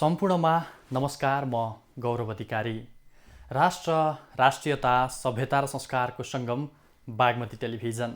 सम्पूर्णमा नमस्कार। म गौरव अधिकारी। राष्ट्र, राष्ट्रियता, सभ्यता र संस्कारको सङ्गम बागमती टेलिभिजन।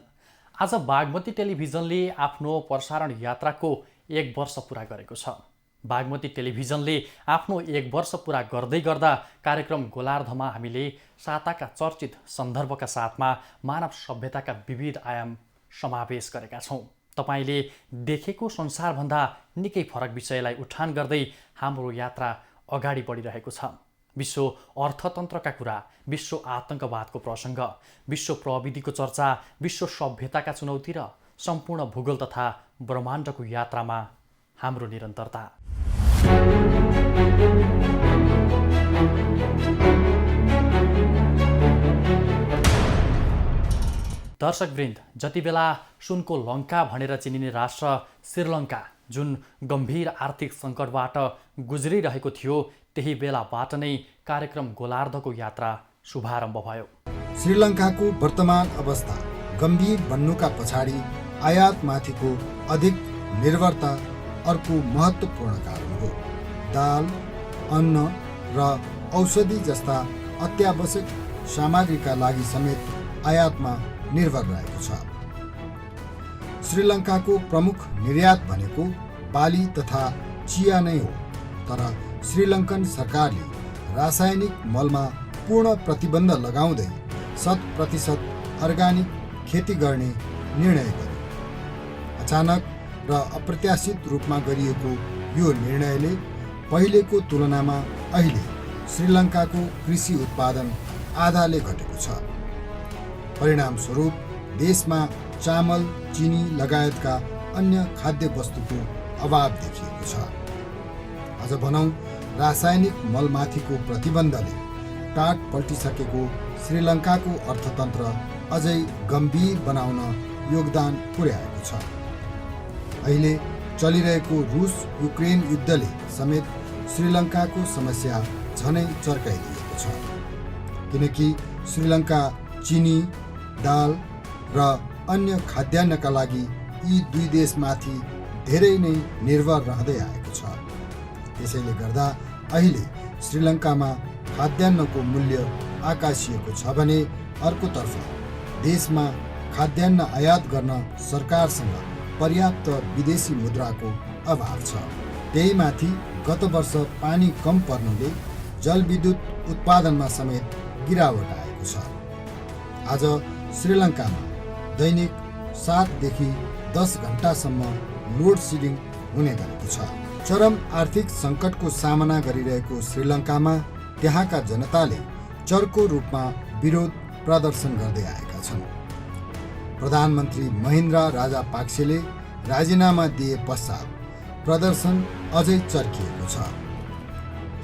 आज बागमती टेलिभिजनले आफ्नो प्रसारण यात्राको 1 वर्ष पुरा गरेको छ। बागमती टेलिभिजनले आफ्नो 1 वर्ष पुरा गर्दै गर्दा कार्यक्रम गोलार्धमा हामीले साताका चर्चित सन्दर्भका साथमा मानव सभ्यताका विविध आयाम समावेश गरेका छौँ। तपाईले देखेको संसारभन्दा निकै फरक विषयलाई उठान गर्दै हाम्रो यात्रा अगाडि बढिरहेको छ। विश्व अर्थतन्त्रका कुरा, विश्व आतंकवादको प्रसङ्ग, विश्व प्रविधिको चर्चा, विश्व सभ्यताका चुनौती र सम्पूर्ण भूगोल तथा ब्रह्माण्डको यात्रामा हाम्रो निरन्तरता। दर्शकवृन्द, जति बेला सुनको लङ्का भनेर चिनिने राष्ट्र श्रीलङ्का जुन गम्भीर आर्थिक सङ्कटबाट गुज्रिरहेको थियो, त्यही बेलाबाट नै कार्यक्रम गोलार्धको यात्रा शुभारम्भ भयो। श्रीलङ्काको वर्तमान अवस्था गम्भीर बन्नुका पछाडि आयातमाथिको अधिक निर्भरता अर्को महत्त्वपूर्ण कारण हो। दाल, अन्न र औषधि जस्ता अत्यावश्यक सामग्रीका लागि समेत आयातमा निर्भर रहेको छ। श्रीलङ्काको प्रमुख निर्यात भनेको बाली तथा चिया नै हो, तर श्रीलङ्कन सरकारले रासायनिक मलमा पूर्ण प्रतिबन्ध लगाउँदै 100% अर्गानिक खेती गर्ने निर्णय गर्यो। अचानक र अप्रत्याशित रूपमा गरिएको यो निर्णयले पहिलेको तुलनामा अहिले श्रीलङ्काको कृषि उत्पादन आधाले घटेको छ। परिणामस्वरूप देशमा चामल, चिनी लगायतका अन्य खाद्य वस्तुको अभाव देखिएको छ। अझ भनौँ, रासायनिक मलमाथिको प्रतिबन्धले टाट पल्टिसकेको श्रीलङ्काको अर्थतन्त्र अझै गम्भीर बनाउन योगदान पुर्याएको छ। अहिले चलिरहेको रुस युक्रेन युद्धले समेत श्रीलङ्काको समस्या झनै चर्काइदिएको छ, किनकि श्रीलङ्का चिनी, दाल र अन्य खाद्यान्नका लागि यी दुई देशमाथि धेरै नै निर्भर रहँदै आएको छ। त्यसैले गर्दा अहिले श्रीलङ्कामा खाद्यान्नको मूल्य आकाशिएको छ भने अर्कोतर्फ देशमा खाद्यान्न आयात गर्न सरकारसँग पर्याप्त विदेशी मुद्राको अभाव छ। त्यही माथि गत वर्ष पानी कम पर्नुले जलविद्युत उत्पादनमा समेत गिरावट आएको छ। आज श्रीलङ्कामा दैनिक 7 देखि 10 घण्टासम्म लोड सिडिङ हुने गरेको छ। चरम आर्थिक सङ्कटको सामना गरिरहेको श्रीलङ्कामा त्यहाँका जनताले चर्को रूपमा विरोध प्रदर्शन गर्दै आएका छन्। प्रधानमन्त्री महिन्द्रा राजापाक्सेले राजीनामा दिए पश्चात प्रदर्शन अझै चर्किएको छ।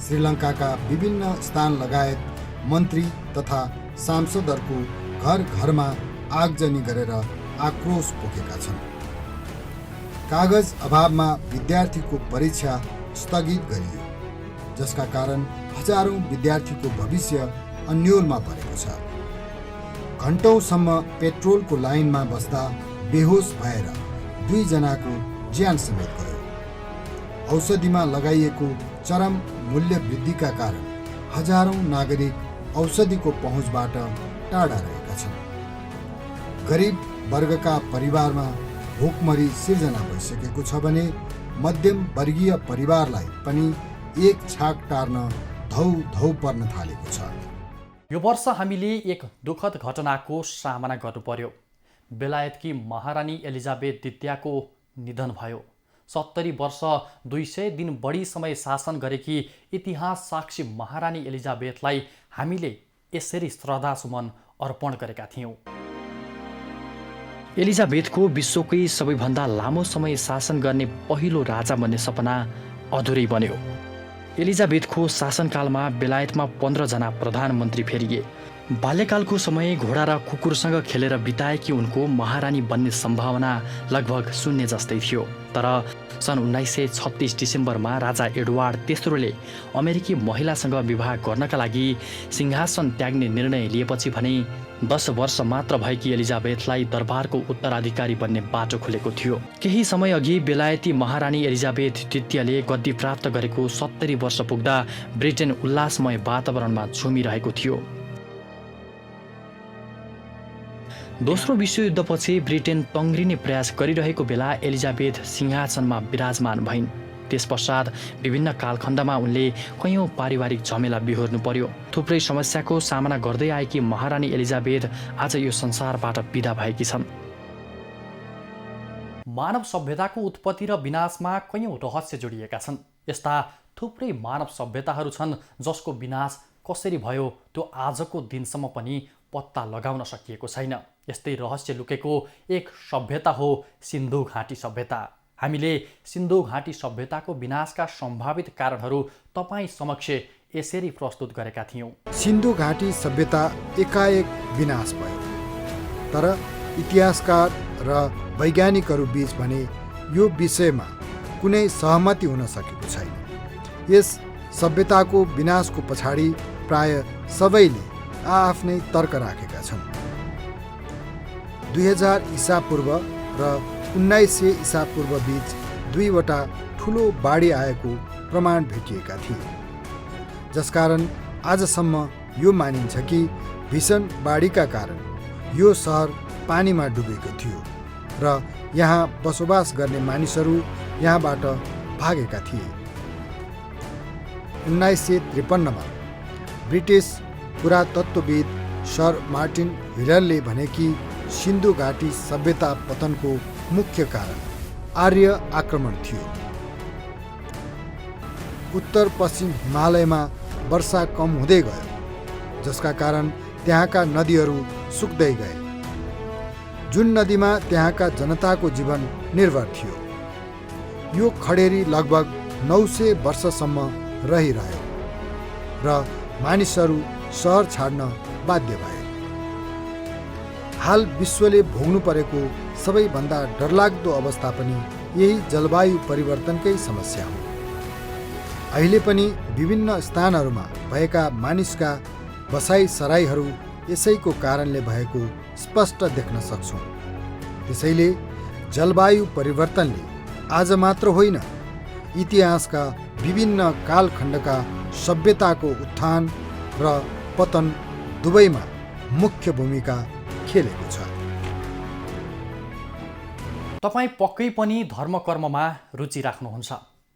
श्रीलङ्काका विभिन्न स्थान लगायत मन्त्री तथा सांसदहरूको घर घरमा आगजनी गरेर आक्रोश पोखेका छन्। कागज अभावमा विद्यार्थीको परीक्षा स्थगित गरियो, जसका कारण हजारौं विद्यार्थीको भविष्य अन्योलमा परेको छ। घण्टौँसम्म पेट्रोलको लाइनमा बस्दा बेहोस भएर 2 जनाको ज्यान समेत गयो। औषधिमा लगाइएको चरम मूल्य वृद्धिका कारण हजारौं नागरिक औषधिको पहुँचबाट टाढा रहेका छन्। गरिब वर्गका परिवारमा भोकमरी सिर्जना भइसकेको छ भने मध्यम वर्गीय परिवारलाई पनि एक छाक टार्न धौ पर्न थालेको छ। यो वर्ष हामीले एक दुःखद घटनाको सामना गर्नु पर्यो। बेलायतकी महारानी एलिजाबेथ द्वितीयको निधन भयो। 70 वर्ष 200 दिन बढी समय शासन गरेकी इतिहास साक्षी महारानी एलिजाबेथलाई हामीले यसरी श्रद्धासुमन अर्पण गरेका थियौँ। एलिजाबेथको विश्वकै सबैभन्दा लामो समय शासन गर्ने पहिलो राजा बन्ने सपना अधुरै बन्यो। एलिजाबेथको शासनकालमा बेलायतमा 15 जना प्रधानमन्त्री फेरिए। बाल्यकालको समय घोडा र कुकुरसँग खेलेर बिताएकी उनको महारानी बन्ने सम्भावना लगभग शून्य जस्तै थियो। तर सन् 1936 डिसेम्बरमा राजा एडवार्ड तेस्रोले अमेरिकी महिलासँग विवाह गर्नका लागि सिंहासन त्याग्ने निर्णय लिएपछि भने 10 वर्ष मात्र भएकी एलिजाबेथलाई दरबारको उत्तराधिकारी बन्ने बाटो खुलेको थियो। केही समय अघि बेलायती महारानी एलिजाबेथ द्वितीयले गद्दी प्राप्त गरेको 70 वर्ष पुग्दा ब्रिटेन उल्लासमय वातावरणमा झुमिरहेको थियो। दोस्रो विश्वयुद्धपछि ब्रिटेन तङ्ग्रिने प्रयास गरिरहेको बेला एलिजाबेथ सिंहासनमा विराजमान भइन्। त्यस पश्चात विभिन्न कालखण्डमा उनले कैयौँ पारिवारिक झमेला बिहोर्नु पर्यो। थुप्रै समस्याको सामना गर्दै आएकी महारानी एलिजाबेथ आज यो संसारबाट विदा भएकी छन्। मानव सभ्यताको उत्पत्ति र विनाशमा कैयौँ रहस्य जोडिएका छन्। यस्ता थुप्रै मानव सभ्यताहरू छन् जसको विनाश कसरी भयो त्यो आजको दिनसम्म पनि पत्ता लगाउन सकिएको छैन। यस्तै रहस्य लुकेको एक सभ्यता हो सिन्धु घाटी सभ्यता। हामीले सिन्धु घाटी सभ्यताको विनाशका सम्भावित कारणहरू तपाईँ समक्ष यसरी प्रस्तुत गरेका थियौँ। सिन्धु घाटी सभ्यता एकाएक विनाश भयो, तर इतिहासकार र वैज्ञानिकहरू बीच भने यो विषयमा कुनै सहमति हुन सकेको छैन। यस सभ्यताको विनाशको पछाडि प्राय सबैले आफ्नै तर्क राखेका छन्। 2000 ईसापूर्व र 1900 ईसापूर्व बीच दुईवटा ठुलो बाढी आएको प्रमाण भेटिएका थिए, जसकारण आजसम्म यो मानिन्छ कि भीषण बाढीका कारण यो सहर पानीमा डुबेको थियो र यहाँ बसोबास गर्ने मानिसहरू यहाँबाट भागेका थिए। 1953 मा ब्रिटिस पुरातत्त्वविद सर मार्टिन हिलरले भने कि सिन्धु घाटी सभ्यता पतनको मुख्य कारण आर्य आक्रमण थियो। उत्तर पश्चिम हिमालयमा वर्षा कम हुँदै गयो, जसका कारण त्यहाँका नदीहरू सुक्दै गए, जुन नदीमा त्यहाँका जनताको जीवन निर्भर थियो। यो खडेरी लगभग 900 वर्षसम्म रहिरह्यो र मानिसहरू सहर छाड्न बाध्य भए। हाल विश्वले भोग्नु परेको सबैभन्दा डरलाग्दो अवस्था पनि यही जलवायु परिवर्तनकै समस्या हो। अहिले पनि विभिन्न स्थानहरूमा भएका मानिसका बसाइसराईहरू यसैको कारणले भएको स्पष्ट देख्न सक्छौँ। त्यसैले जलवायु परिवर्तनले आज मात्र होइन, इतिहासका विभिन्न कालखण्डका सभ्यताको उत्थान र पतन दुवैमा मुख्य भूमिका खेलेको छ। तपाईँ पक्कै पनि धर्मकर्ममा रुचि राख्नुहुन्छ।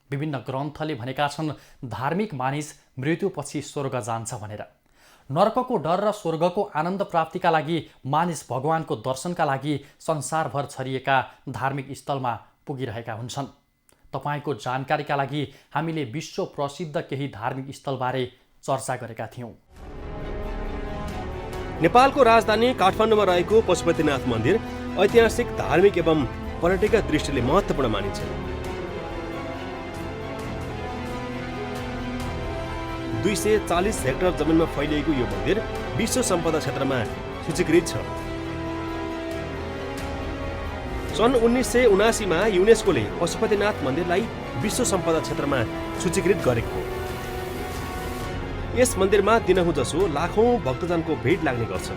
विभिन्न ग्रन्थले भनेका छन् धार्मिक मानिस मृत्युपछि स्वर्ग जान्छ भनेर। नरकको डर र स्वर्गको आनन्द प्राप्तिका लागि मानिस भगवानको दर्शनका लागि संसारभर छरिएका धार्मिक स्थलमा पुगिरहेका हुन्छन्। तपाईँको जानकारीका लागि हामीले विश्व प्रसिद्ध केही धार्मिक स्थलबारे चर्चा गरेका थियौँ। नेपालको राजधानी काठमाडौँमा रहेको पशुपतिनाथ मन्दिर ऐतिहासिक, धार्मिक एवं पर्यटकीय दृष्टिले महत्त्वपूर्ण मानिन्छ। 240 हेक्टर जमिनमा फैलिएको यो मन्दिर विश्व सम्पदा क्षेत्रमा सूचीकृत छ। सन् 1979 मा युनेस्कोले पशुपतिनाथ मन्दिरलाई विश्व सम्पदा क्षेत्रमा सूचीकृत गरेको हो। यस मन्दिरमा दिनहुँ जसो लाखौं भक्तजनको भिड लाग्ने गर्छ।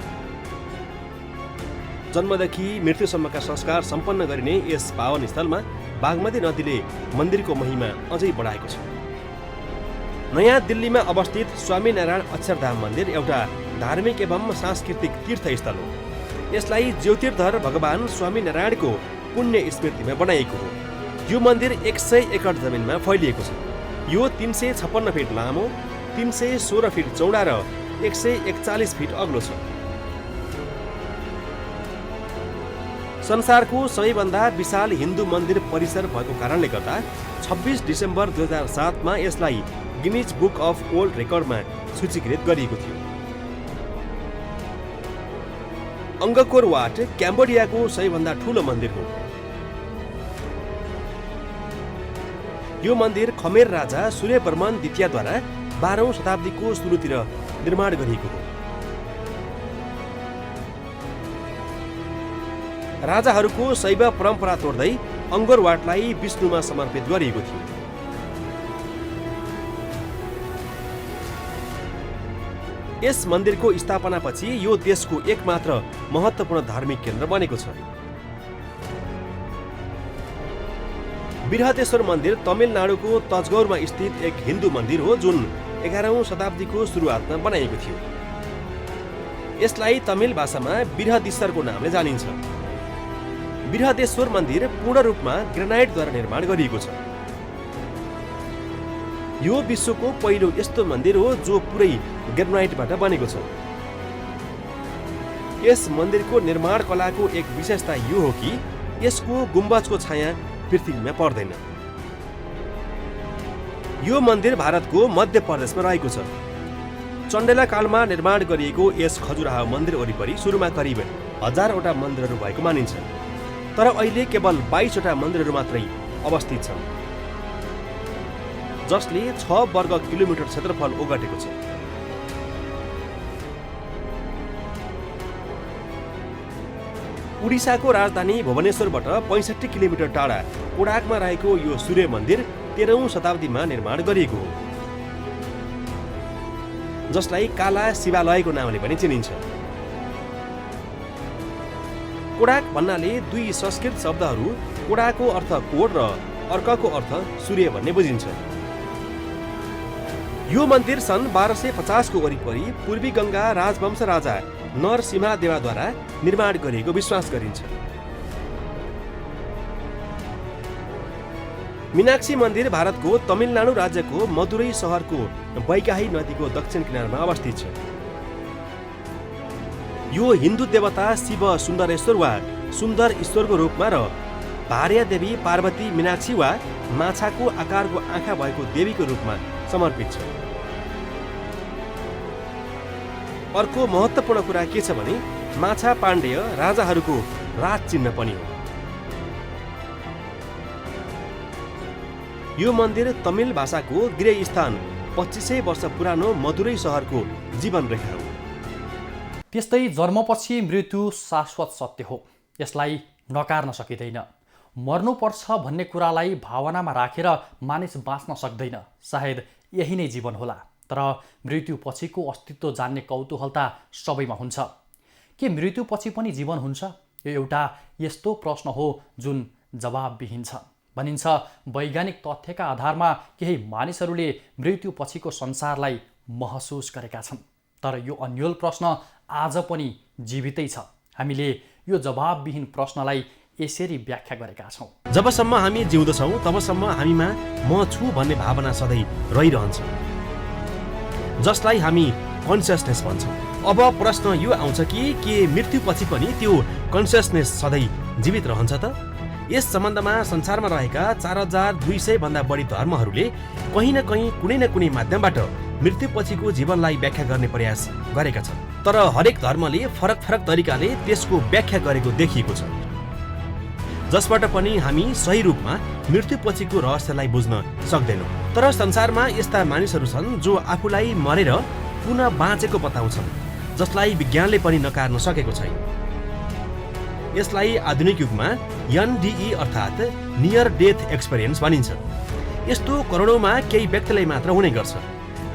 जन्मदेखि मृत्युसम्मका संस्कार सम्पन्न गरिने यस पावन स्थलमा बागमती नदीले मन्दिरको महिमा अझै बढाएको छ। नयाँ दिल्लीमा अवस्थित स्वामीनारायण अक्षरधाम मन्दिर एउटा धार्मिक एवं सांस्कृतिक तीर्थस्थल हो। यसलाई ज्योतिर्धर भगवान स्वामीनारायणको पुण्य स्मृतिमा बनाइएको हो। यो मन्दिर 100 एकड जमिनमा फैलिएको छ। यो 356 फिट लामो, 316 फिट चौडा र 141 फिट अग्लो छ। संसारको सबैभन्दा विशाल हिन्दू मन्दिर परिसर भएको कारणले गर्दा 26 डिसेम्बर 2007 मा यसलाई गिनिज बुक अफ वर्ल्ड रेकर्डमा सूचीकृत गरिएको थियो। अङ्गकोर वाट क्याम्बोडियाको सबैभन्दा ठुलो मन्दिर हो। यो मन्दिर खमेर राजा सूर्यवर्मन द्वितीयद्वारा 12औं शताब्दीको सुरुतिर निर्माण गरिएको हो। राजाहरूको शैव परम्परा तोड्दै अङ्गोरवाटलाई विष्णुमा समर्पित गरिएको थियो। यस मन्दिरको स्थापनापछि यो देशको एकमात्र महत्त्वपूर्ण धार्मिक केन्द्र बनेको छ। बृहदेश्वर मन्दिर तमिलनाडुको तजगौरमा स्थित एक हिन्दू मन्दिर हो जुन 11औं शताब्दीको सुरुवातमा बनाइएको थियो। यसलाई तमिल भाषामा बृहदीश्वरको नामले जानिन्छ। बृहदेश्वर मन्दिर पूर्ण रूपमा ग्रेनाइटद्वारा निर्माण गरिएको छ। यो विश्वको पहिलो यस्तो मन्दिर हो जो पुरै ग्रेनाइटबाट बनेको छ। यस मन्दिरको निर्माण कलाको एक विशेषता यो हो कि यसको गुम्बजको छाया पृथ्वीमा पर्दैन। यो मन्दिर भारतको मध्य प्रदेशमा रहेको छ। चण्डेला कालमा निर्माण गरिएको यस खजुराहो मन्दिर वरिपरि सुरुमा करिब 1000वटा मन्दिरहरू भएको मानिन्छ, तर अहिले केवल 22वटा मन्दिरहरू मात्रै अवस्थित छन्, जसले 6 वर्ग किलोमिटर क्षेत्रफल ओगटेको छ। उडिसाको राजधानी भुवनेश्वरबाट 65 किलोमिटर टाढा कोडाकमा रहेको यो सूर्य मन्दिर 13औं शताब्दीमा निर्माण गरिएको हो, जसलाई काला शिवालयको नामले पनि चिनिन्छ। कोडाक भन्नाले दुई संस्कृत शब्दहरू कोडाको अर्थ कोड र अर्कको अर्थ सूर्य भन्ने बुझिन्छ। यो मन्दिर सन् 1250 को वरिपरि पूर्वी गङ्गा राजवंश राजा नरसिंहदेवद्वारा निर्माण गरिएको विश्वास गरिन्छ। मीनाक्षी मन्दिर भारतको तमिलनाडु राज्यको मदुरै सहरको बैकाही नदीको दक्षिण किनारमा अवस्थित छ। यो हिन्दू देवता शिव सुन्दरेश्वर वा सुन्दर ईश्वरको रूपमा र भार्या देवी पार्वती मीनाक्षी वा माछाको आकारको आँखा भएको देवीको रूपमा समर्पित छ। अर्को महत्त्वपूर्ण कुरा के छ भने माछा पाण्डेय राजाहरूको राज चिन्ह पनि हो। यो मन्दिर तमिल भाषाको गृह स्थान 2500 वर्ष पुरानो मदुरै सहरको जीवन रेखा हो। त्यस्तै जन्मपछि मृत्यु शाश्वत सत्य हो, यसलाई नकार्न सकिँदैन। मर्नुपर्छ भन्ने कुरालाई भावनामा राखेर मानिस बाँच्न सक्दैन। सायद यही नै जीवन होला, तर मृत्युपछिको अस्तित्व जान्ने कौतूहलता सबैमा हुन्छ। के मृत्युपछि पनि जीवन हुन्छ? यो एउटा यस्तो प्रश्न हो जुन जवाबविहीन छ। भनिन्छ वैज्ञानिक तथ्यका आधारमा केही मानिसहरूले मृत्युपछिको संसारलाई महसुस गरेका छन्, तर यो अन्यल प्रश्न आज पनि जीवितै छ। हामीले यो जवाबविहीन प्रश्नलाई यसरी व्याख्या गरेका छौँ। जबसम्म हामी जिउँदछौँ तबसम्म हामीमा म छु भन्ने भावना सधैँ रहिरहन्छ, जसलाई हामी कन्सियसनेस भन्छौँ। अब प्रश्न यो आउँछ कि के मृत्युपछि पनि त्यो कन्सियसनेस सधैँ जीवित रहन्छ त? यस सम्बन्धमा संसारमा रहेका 4200 भन्दा बढी धर्महरूले कहीँ न कहीँ कुनै न कुनै माध्यमबाट मृत्युपछिको जीवनलाई व्याख्या गर्ने प्रयास गरेका छन्, तर हरेक धर्मले फरक फरक तरिकाले त्यसको व्याख्या गरेको देखिएको छ, जसबाट पनि हामी सही रूपमा मृत्युपछिको रहस्यलाई बुझ्न सक्दैनौँ। तर संसारमा यस्ता मानिसहरू छन् जो आफूलाई मरेर पुनः बाँचेको बताउँछन्, जसलाई विज्ञानले पनि नकार्न सकेको छैन। यसलाई आधुनिक युगमा NDE अर्थात् नियर डेथ एक्सपिरियन्स भनिन्छ। यस्तो करोडौँमा केही व्यक्तिलाई मात्र हुने गर्छ।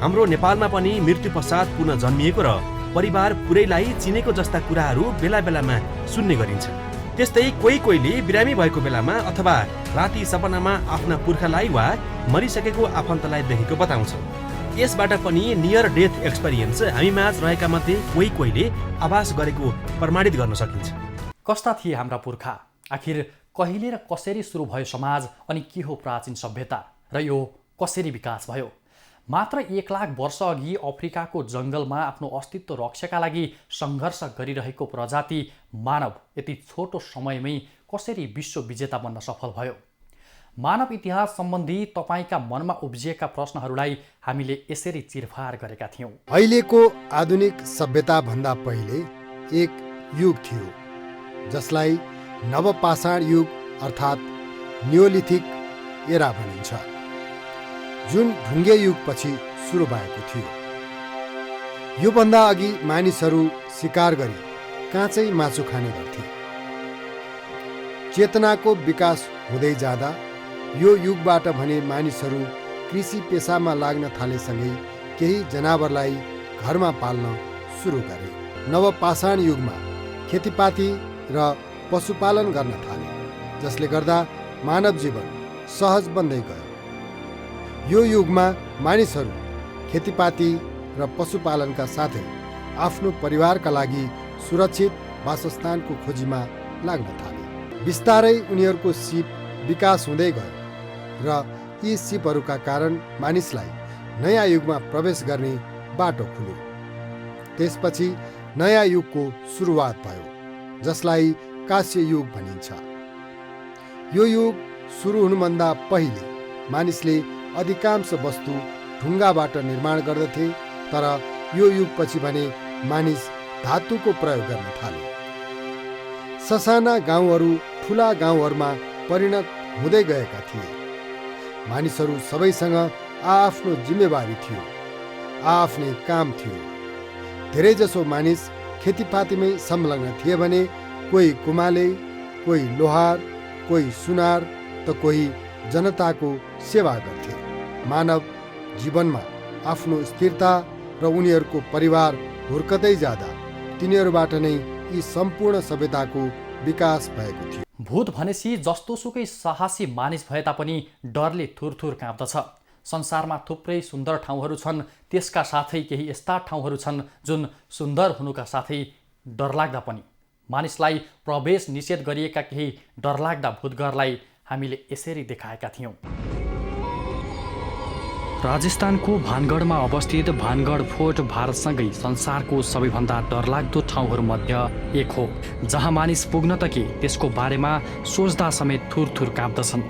हाम्रो नेपालमा पनि मृत्यु पश्चात पुनः जन्मिएको र परिवार पुरैलाई चिनेको जस्ता कुराहरू बेला बेलामा सुन्ने गरिन्छ। त्यस्तै कोहीले बिरामी भएको बेलामा अथवा राति सपनामा आफ्ना पुर्खालाई वा मरिसकेको आफन्तलाई देखेको बताउँछ। यसबाट पनि नियर डेथ एक्सपिरियन्स हामीमाझ रहेका मध्ये कोहीले आभास गरेको प्रमाणित गर्न सकिन्छ। कस्ता थिए हाम्रा पुर्खा? आखिर कहिले र कसरी सुरु भयो समाज, अनि के हो प्राचीन सभ्यता, र यो कसरी विकास भयो? मात्र 1 लाख वर्ष अघि अफ्रिकाको जङ्गलमा आफ्नो अस्तित्व रक्षाका लागि सङ्घर्ष गरिरहेको प्रजाति मानव यति छोटो समयमै कसरी विश्व विजेता बन्न सफल भयो? मानव इतिहास सम्बन्धी तपाईँका मनमा उब्जिएका प्रश्नहरूलाई हामीले यसरी चिरफार गरेका थियौँ। अहिलेको आधुनिक सभ्यताभन्दा पहिले एक युग थियो जसलाई नवपाषाण युग अर्थात् नियोलिथिक एरा भनिन्छ, जुन ढुङ्गे युगपछि सुरु भएको थियो। योभन्दा अघि मानिसहरू शिकार गरी काँचै मासु खाने गर्थे। चेतनाको विकास हुँदै जाँदा यो युगबाट भने मानिसहरू कृषि पेसामा लाग्न थालेसँगै केही जनावरलाई घरमा पाल्न सुरु गरे। नवपाषाण युगमा खेतीपाती र पशुपालन गर्न थाले, जसले गर्दा मानव जीवन सहज बन्दै गयो। यो युगमा मानिसहरू खेतीपाती र पशुपालनका साथै आफ्नो परिवारका लागि सुरक्षित वासस्थानको खोजीमा लाग्न थाले। बिस्तारै उनीहरूको सिप विकास हुँदै गयो र यी सिपहरूका कारण मानिसलाई नयाँ युगमा प्रवेश गर्ने बाटो खुल्यो। त्यसपछि नयाँ युगको सुरुवात भयो, जसलाई काँस्य युग भनिन्छ। यो युग सुरु हुनुभन्दा पहिले मानिसले अधिकांश वस्तु ढुङ्गाबाट निर्माण गर्दथे, तर यो युगपछि भने मानिस धातुको प्रयोग गर्न थाले। ससाना गाउँहरू ठुला गाउँहरूमा परिणत हुँदै गएका थिए। मानिसहरू सबैसँग आआफ्नो जिम्मेवारी थियो, आआफ्नै काम थियो। धेरैजसो मानिस खेतीपातीमै संलग्न थिए भने कोही कुमाले, कोही लोहार, कोही सुनार त कोही जनताको सेवा गर्थे। मानव जीवनमा आफ्नो स्थिरता र उनीहरूको परिवार हुर्कदै जाँदा तिनीहरूबाट नै यी सम्पूर्ण सभ्यताको विकास भएको थियो। भूत भनेपछि जस्तोसुकै साहसी मानिस भए तापनि डरले थुरथुर काँप्दछ। संसारमा थुप्रै सुन्दर ठाउँहरू छन्, त्यसका साथै केही यस्ता ठाउँहरू छन् जुन सुन्दर हुनुका साथै डरलाग्दा पनि। मानिसलाई प्रवेश निषेध गरिएका केही डरलाग्दा भूतघरलाई हामीले यसरी देखाएका थियौँ। राजस्थानको भानगढमा अवस्थित भानगढ फोर्ट भारतसँगै संसारको सबैभन्दा डरलाग्दो ठाउँहरूमध्ये एक हो, जहाँ मानिस पुग्न त के त्यसको बारेमा सोच्दा समेत थुरथुर काँप्दछन्।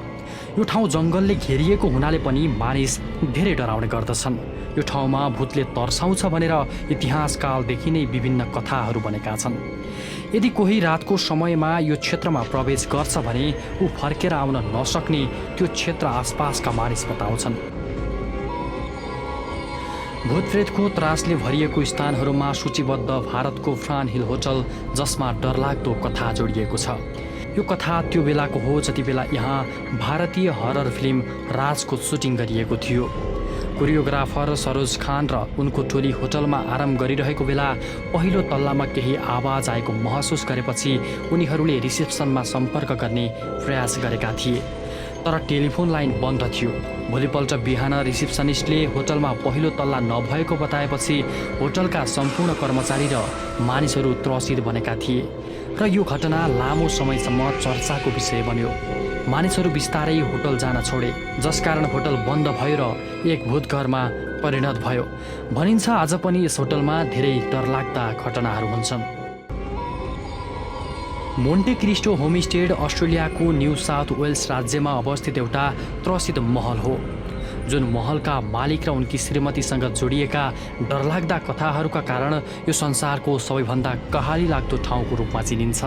यो ठाउँ जङ्गलले घेरिएको हुनाले पनि मानिस धेरै डराउने गर्दछन्। यो ठाउँमा भूतले तर्साउँछ भनेर इतिहासकालदेखि नै विभिन्न कथाहरू बनेका छन्। यदि कोही रातको समयमा यो क्षेत्रमा प्रवेश गर्छ भने ऊ फर्केर आउन नसक्ने त्यो क्षेत्र आसपासका मानिस बताउँछन्। भूतप्रेतको त्रासले भरिएको स्थानहरूमा सूचीबद्ध भारतको फ्रान हिल होटल, जसमा डरलाग्दो कथा जोडिएको छ। यो कथा त्यो बेलाको हो जति बेला यहाँ भारतीय हरर फिल्म राजको सुटिङ गरिएको थियो। कोरियोग्राफर सरोज खान र उनको टोली होटलमा आराम गरिरहेको बेला पहिलो तल्लामा केही आवाज आएको महसुस गरेपछि उनीहरूले रिसेप्सनमा सम्पर्क गर्ने प्रयास गरेका थिए, तर टेलिफोन लाइन बन्द थियो। भोलिपल्ट बिहान रिसेप्सनिस्टले होटलमा पहिलो तल्ला नभएको बताएपछि होटलका सम्पूर्ण कर्मचारी र मानिसहरू त्रसित बनेका थिए र यो घटना लामो समयसम्म चर्चाको विषय बन्यो। मानिसहरू बिस्तारै होटल जान छोडे, जसकारण होटल बन्द भयो र एक भूतघरमा परिणत भयो। भनिन्छ आज पनि यस होटलमा धेरै डरलाग्दा घटनाहरू हुन्छन्। मोन्टे क्रिस्टो होमस्टेड अस्ट्रेलियाको न्यू साउथ वेल्स राज्यमा अवस्थित एउटा त्रसित महल हो, जुन महलका मालिक र उनकी श्रीमतीसँग जोडिएका डरलाग्दा कथाहरूका कारण यो संसारको सबैभन्दा कहाली लाग्दो ठाउँको रूपमा चिनिन्छ।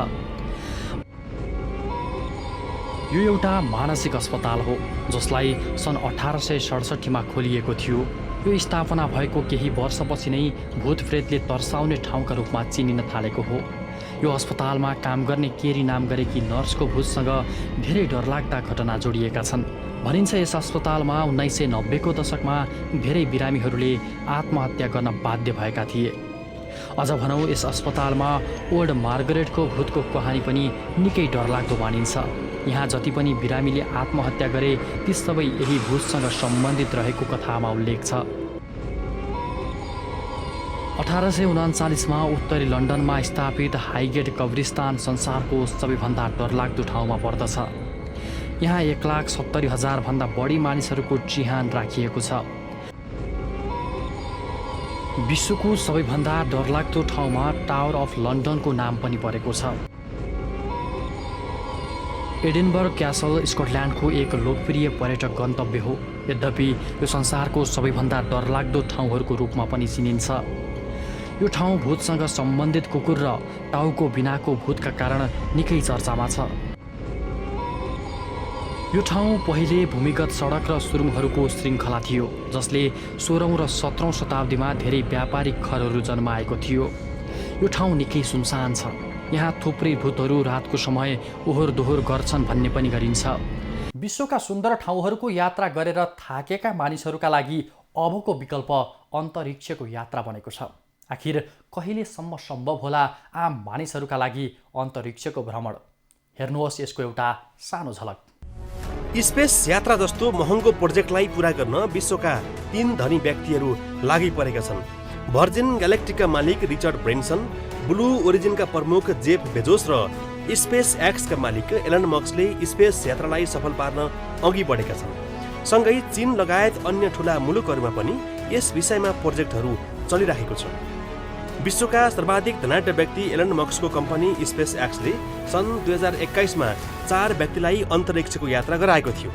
यो एउटा मानसिक अस्पताल हो, जसलाई सन् 1867मा खोलिएको थियो। यो स्थापना भएको केही वर्षपछि नै भूतप्रेतले तर्साउने ठाउँका रूपमा चिनिन थालेको हो। यो अस्पतालमा काम गर्ने केरी नाम गरेकी नर्सको भूतसँग धेरै डरलाग्दा घटना जोडिएका छन्। भनिन्छ यस अस्पतालमा 1990को दशकमा धेरै बिरामीहरूले आत्महत्या गर्न बाध्य भएका थिए। अझ भनौँ यस अस्पतालमा ओल्ड मार्गरेटको भूतको कहानी पनि निकै डरलाग्दो मानिन्छ। यहाँ जति पनि बिरामीले आत्महत्या गरे ती सबै यही भूतसँग सम्बन्धित रहेको कथामा उल्लेख छ। 1839मा उत्तरी लन्डनमा स्थापित हाइगेट कब्रिस्तान संसारको सबैभन्दा डरलाग्दो ठाउँमा पर्दछ। यहाँ 1,70,000 भन्दा बढी मानिसहरूको चिहान राखिएको छ। विश्वको सबैभन्दा डरलाग्दो ठाउँमा टावर अफ लन्डनको नाम पनि परेको छ। एडिनबर्ग क्यासल स्कटल्यान्डको एक लोकप्रिय पर्यटक गन्तव्य हो, यद्यपि यो संसारको सबैभन्दा डरलाग्दो ठाउँहरूको रूपमा पनि चिनिन्छ। यो ठाउँ भूतसँग सम्बन्धित कुकुर र टाउको बिनाको भूतका कारण निकै चर्चामा छ। यो ठाउँ पहिले भूमिगत सडक र सुरुङहरूको श्रृङ्खला थियो, जसले 16औं र 17औं शताब्दीमा धेरै व्यापारिक घरहरू जन्माएको थियो। यो ठाउँ निकै सुनसान छ। यहाँ थुप्रै भूतहरू रातको समय ओहोर दोहोर गर्छन् भन्ने पनि गरिन्छ। विश्वका सुन्दर ठाउँहरूको यात्रा गरेर थाकेका मानिसहरूका लागि अबको विकल्प अन्तरिक्षको यात्रा बनेको छ। आखिर कहिलेसम्म सम्भव होला आम मानिसहरूका लागि अन्तरिक्षको भ्रमण? हेर्नुहोस् यसको एउटा सानो झलक। स्पेस यात्रा जस्तो महँगो प्रोजेक्टलाई पूरा गर्न विश्वका 3 धनी व्यक्तिहरू लागि परेका छन्। भर्जिन ग्यालेक्टिकका मालिक रिचर्ड ब्रेन्सन, ब्लू ओरिजिनका प्रमुख जेफ बेजोस र स्पेस एक्सका मालिक एलन मस्कले स्पेस यात्रालाई सफल पार्न अघि बढेका छन्। सँगै चीन लगायत अन्य ठूला मुलुकहरूमा पनि यस विषयमा प्रोजेक्टहरू चलिरहेको छ। विश्वका सर्वाधिक धनाढ्य व्यक्ति एलन मस्कको कम्पनी स्पेस एक्सले सन् 2021 मा 4 व्यक्तिलाई अन्तरिक्षको यात्रा गराएको थियो।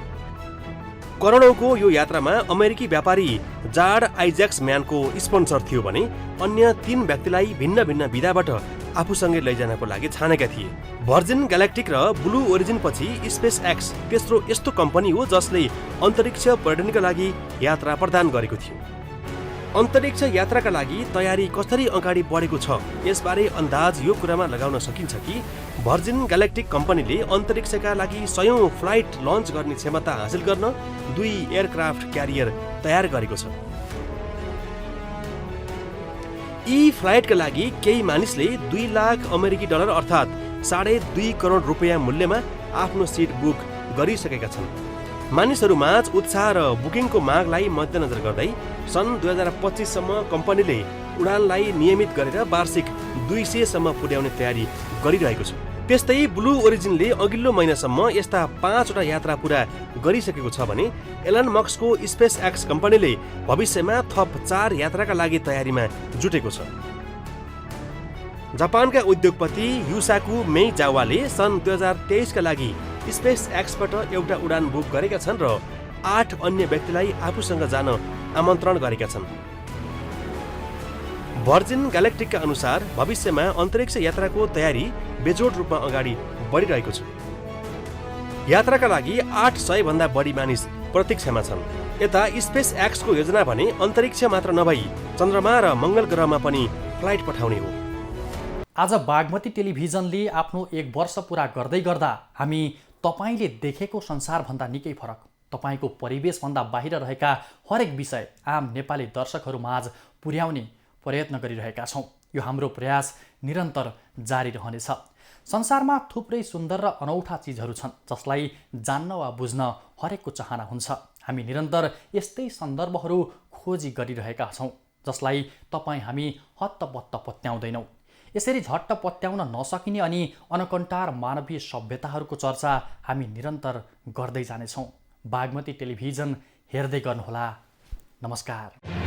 करोडौँको यो यात्रामा अमेरिकी व्यापारी जार्ड आइज्याक्स म्यानको स्पोन्सर थियो भने अन्य 3 व्यक्तिलाई भिन्न भिन्न विधाबाट आफूसँगै लैजानको लागि छानेका थिए। भर्जिन ग्यालेक्टिक र ब्लू ओरिजिन पछि स्पेस एक्स तेस्रो यस्तो कम्पनी हो जसले अन्तरिक्ष पर्यटनका लागि यात्रा प्रदान गरेको थियो। अन्तरिक्ष यात्राका लागि तयारी कसरी अगाडि बढेको छ यसबारे अन्दाज यो कुरामा लगाउन सकिन्छ कि भर्जिन ग्यालेक्टिक कम्पनीले अन्तरिक्षका लागि 100औं फ्लाइट लन्च गर्ने क्षमता हासिल गर्न 2 एयरक्राफ्ट क्यारियर तयार गरेको छ। यी फ्लाइटका लागि केही मानिसले 2 लाख अमेरिकी डलर अर्थात् 2.5 करोड रुपियाँ मूल्यमा आफ्नो सिट बुक गरिसकेका छन्। मानिसहरूमाझ उत्साह र बुकिङको मागलाई मध्यनजर गर्दै सन् 2025 सम्म कम्पनीले उडानलाई नियमित गरेर वार्षिक 200 सम्म पुर्याउने तयारी गरिरहेको छ। त्यस्तै ब्लू ओरिजिनले अघिल्लो महिनासम्म यस्ता 5 वटा यात्रा पूरा गरिसकेको छ भने एलन मस्कको स्पेस एक्स कम्पनीले भविष्यमा थप 4 यात्राका लागि तयारीमा जुटेको छ। जापानका उद्योगपति युसाकु मेइजावाले सन् 2023 का लागि स्पेस एक्सबाट एउटा उडान बुक गरेका छन् र 8 अन्य व्यक्तिलाई आफूसँग जान आमन्त्रण गरेका छन्। भर्जिन ग्यालेक्टिकका अनुसार भविष्यमा अन्तरिक्ष यात्राको तयारी बेजोड रूपमा अगाडि बढिरहेको छ। यात्राका लागि 800 भन्दा बढी मानिस प्रतीक्षामा छन्। यता स्पेस एक्सको योजना भने अन्तरिक्ष मात्र नभई चन्द्रमा र मङ्गल ग्रहमा पनि फ्लाइट पठाउने हो। आज बागमती टेलिभिजनले आफ्नो 1 वर्ष पुरा गर्दै गर्दा हामी तपाईले देखेको संसारभन्दा निकै फरक, तपाईको परिवेशभन्दा बाहिर रहेका हरेक विषय आम नेपाली दर्शकहरूमाझ पुर्याउने प्रयत्न गरिरहेका छौँ। यो हाम्रो प्रयास निरन्तर जारी रहनेछ। संसारमा थुप्रै सुन्दर र अनौठा चिजहरू छन् जसलाई जान्न वा बुझ्न हरेकको चाहना हुन्छ। हामी निरन्तर यस्तै सन्दर्भहरू खोजी गरिरहेका छौँ जसलाई हामी हत्तपत्त पत्याउँदैनौँ। यसरी झट्ट पत्याउन नसकिने अनि अनकन्टार मानवीय सभ्यताहरूको चर्चा हामी निरन्तर गर्दै जानेछौँ। बागमती टेलिभिजन हेर्दै गर्नुहोला। नमस्कार।